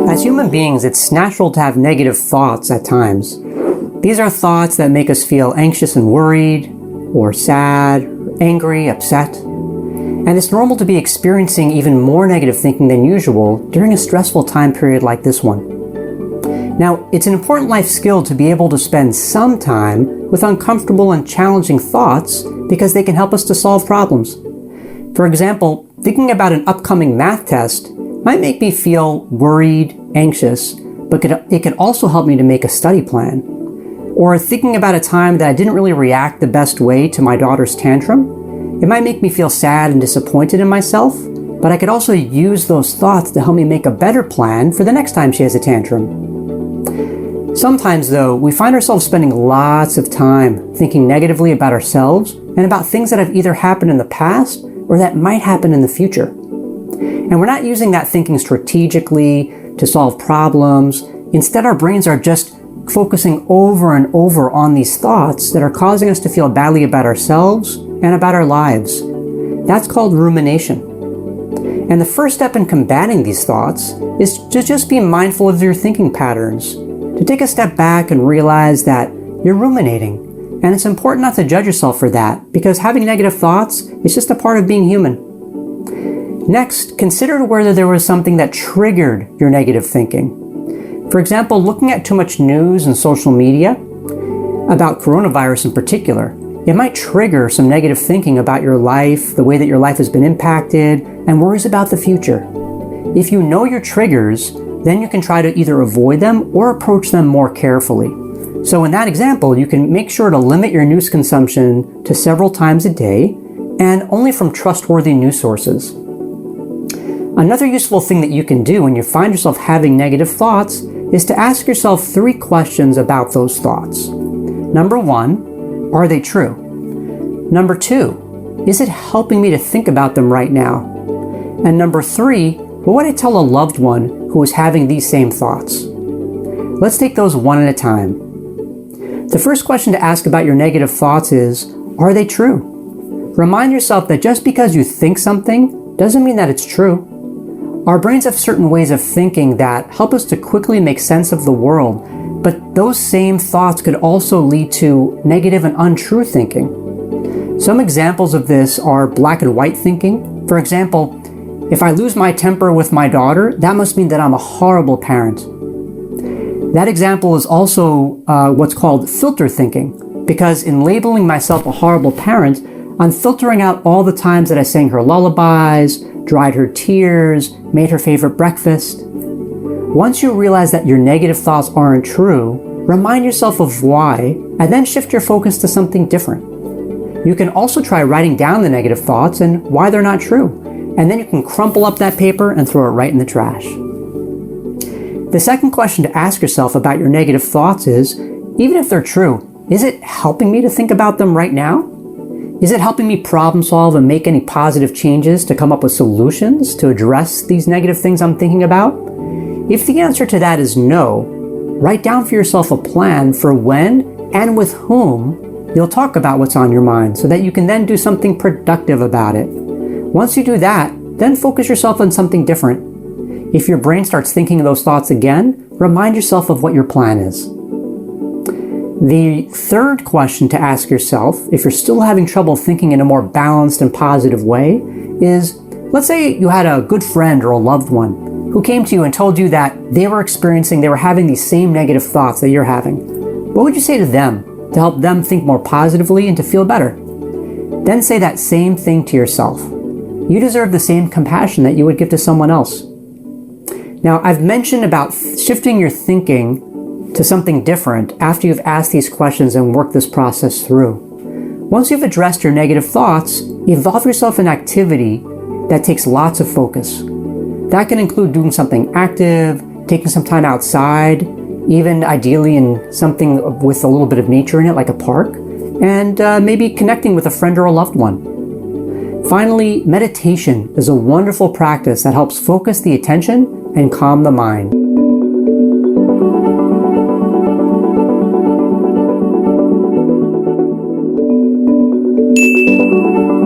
As human beings, it's natural to have negative thoughts at times. These are thoughts that make us feel anxious and worried, or sad, or angry, upset. And it's normal to be experiencing even more negative thinking than usual during a stressful time period like this one. Now, it's an important life skill to be able to spend some time with uncomfortable and challenging thoughts because they can help us to solve problems. For example, thinking about an upcoming math test might make me feel worried, anxious, but it could also help me to make a study plan. Or thinking about a time that I didn't really react the best way to my daughter's tantrum, it might make me feel sad and disappointed in myself, but I could also use those thoughts to help me make a better plan for the next time she has a tantrum. Sometimes, though, we find ourselves spending lots of time thinking negatively about ourselves and about things that have either happened in the past or that might happen in the future. And we're not using that thinking strategically to solve problems. Instead, our brains are just focusing over and over on these thoughts that are causing us to feel badly about ourselves and about our lives. That's called rumination. And the first step in combating these thoughts is to just be mindful of your thinking patterns, to take a step back and realize that you're ruminating. And it's important not to judge yourself for that, because having negative thoughts is just a part of being human. Next, consider whether there was something that triggered your negative thinking. For example, looking at too much news and social media about coronavirus in particular, it might trigger some negative thinking about your life, the way that your life has been impacted, and worries about the future. If you know your triggers, then you can try to either avoid them or approach them more carefully. So in that example, you can make sure to limit your news consumption to several times a day and only from trustworthy news sources. Another useful thing that you can do when you find yourself having negative thoughts is to ask yourself 3 questions about those thoughts. Number 1, are they true? Number 2, is it helping me to think about them right now? And number 3, what would I tell a loved one who is having these same thoughts? Let's take those one at a time. The first question to ask about your negative thoughts is, are they true? Remind yourself that just because you think something doesn't mean that it's true. Our brains have certain ways of thinking that help us to quickly make sense of the world, but those same thoughts could also lead to negative and untrue thinking. Some examples of this are black and white thinking. For example, if I lose my temper with my daughter, that must mean that I'm a horrible parent. That example is also what's called filter thinking, because in labeling myself a horrible parent, I'm filtering out all the times that I sang her lullabies, dried her tears, made her favorite breakfast. Once you realize that your negative thoughts aren't true, remind yourself of why, and then shift your focus to something different. You can also try writing down the negative thoughts and why they're not true, and then you can crumple up that paper and throw it right in the trash. The second question to ask yourself about your negative thoughts is, even if they're true, is it helping me to think about them right now? Is it helping me problem solve and make any positive changes to come up with solutions to address these negative things I'm thinking about? If the answer to that is no, write down for yourself a plan for when and with whom you'll talk about what's on your mind so that you can then do something productive about it. Once you do that, then focus yourself on something different. If your brain starts thinking those thoughts again, remind yourself of what your plan is. The third question to ask yourself, if you're still having trouble thinking in a more balanced and positive way, is, let's say you had a good friend or a loved one who came to you and told you that they were having these same negative thoughts that you're having. What would you say to them to help them think more positively and to feel better? Then say that same thing to yourself. You deserve the same compassion that you would give to someone else. Now, I've mentioned about shifting your thinking to something different after you've asked these questions and worked this process through. Once you've addressed your negative thoughts, involve yourself in activity that takes lots of focus. That can include doing something active, taking some time outside, even ideally in something with a little bit of nature in it, like a park, and maybe connecting with a friend or a loved one. Finally, meditation is a wonderful practice that helps focus the attention and calm the mind. you.